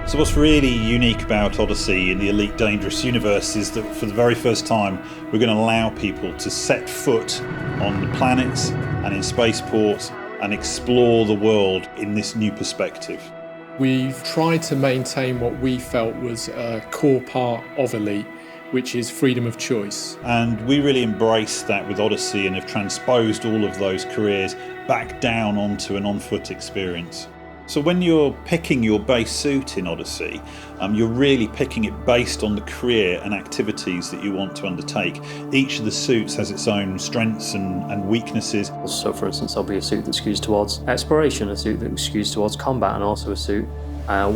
So what's really unique about Odyssey in the Elite Dangerous universe is that for the very first time we're going to allow people to set foot on the planets and in spaceports and explore the world in this new perspective. We've tried to maintain what we felt was a core part of Elite, which is freedom of choice. And we really embraced that with Odyssey and have transposed all of those careers back down onto an on-foot experience. So when you're picking your base suit in Odyssey, you're really picking it based on the career and activities that you want to undertake. Each of the suits has its own strengths and weaknesses. So for instance, there'll be a suit that skews towards exploration, a suit that skews towards combat, and also a suit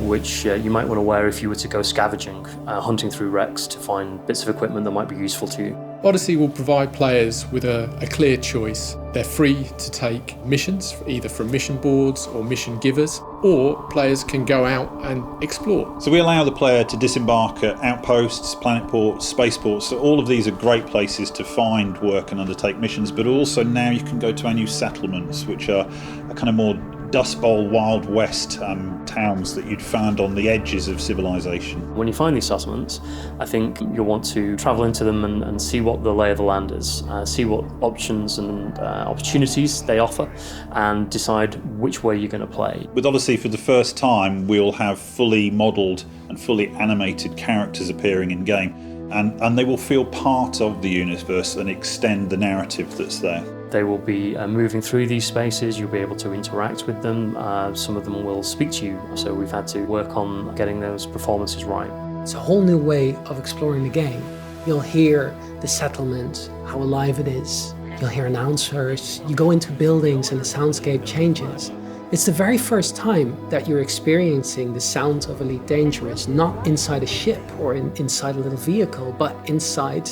which you might want to wear if you were to go scavenging, hunting through wrecks to find bits of equipment that might be useful to you. Odyssey will provide players with a clear choice. They're free to take missions, either from mission boards or mission givers, or players can go out and explore. So we allow the player to disembark at outposts, planet ports, spaceports. So all of these are great places to find work and undertake missions, but also now you can go to our new settlements, which are a kind of more Dust Bowl, Wild West towns that you'd find on the edges of civilization. When you find these settlements, I think you'll want to travel into them and see what the lay of the land is, see what options and opportunities they offer, and decide which way you're going to play. With Odyssey, for the first time, we'll have fully modelled and fully animated characters appearing in game, and they will feel part of the universe and extend the narrative that's there. They will be moving through these spaces, you'll be able to interact with them, some of them will speak to you, so we've had to work on getting those performances right. It's a whole new way of exploring the game. You'll hear the settlement, how alive it is. You'll hear announcers, you go into buildings and the soundscape changes. It's the very first time that you're experiencing the sound of Elite Dangerous, not inside a ship or inside a little vehicle, but inside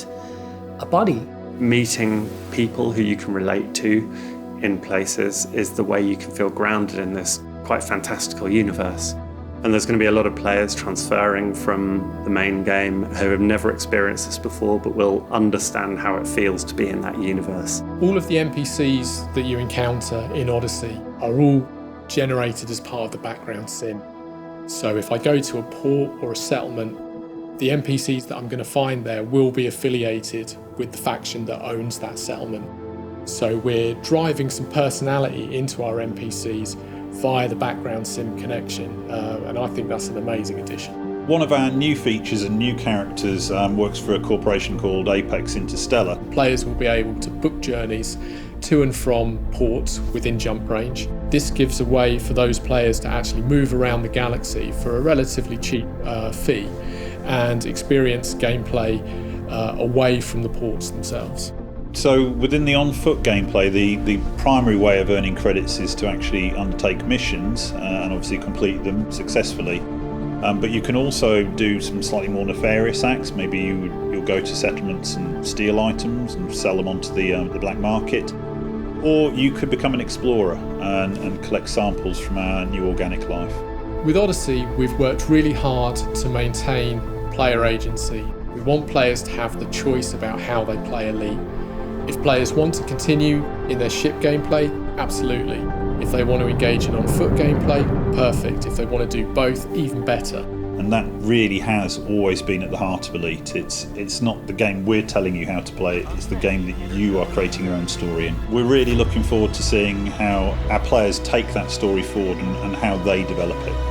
a body. Meeting people who you can relate to in places is the way you can feel grounded in this quite fantastical universe. And there's going to be a lot of players transferring from the main game who have never experienced this before but will understand how it feels to be in that universe. All of the NPCs that you encounter in Odyssey are all generated as part of the background sim. So if I go to a port or a settlement, the NPCs that I'm going to find there will be affiliated with the faction that owns that settlement. So we're driving some personality into our NPCs via the background sim connection, and I think that's an amazing addition. One of our new features and new characters works for a corporation called Apex Interstellar. Players will be able to book journeys to and from ports within jump range. This gives a way for those players to actually move around the galaxy for a relatively cheap fee and experience gameplay away from the ports themselves. So within the on-foot gameplay, the primary way of earning credits is to actually undertake missions and obviously complete them successfully. But you can also do some slightly more nefarious acts. Maybe you'll go to settlements and steal items and sell them onto the black market. Or you could become an explorer and collect samples from our new organic life. With Odyssey, we've worked really hard to maintain player agency. We want players to have the choice about how they play Elite. If players want to continue in their ship gameplay, absolutely. If they want to engage in on-foot gameplay, perfect. If they want to do both, even better. And that really has always been at the heart of Elite. It's not the game we're telling you how to play, it's the game that you are creating your own story in. We're really looking forward to seeing how our players take that story forward and how they develop it.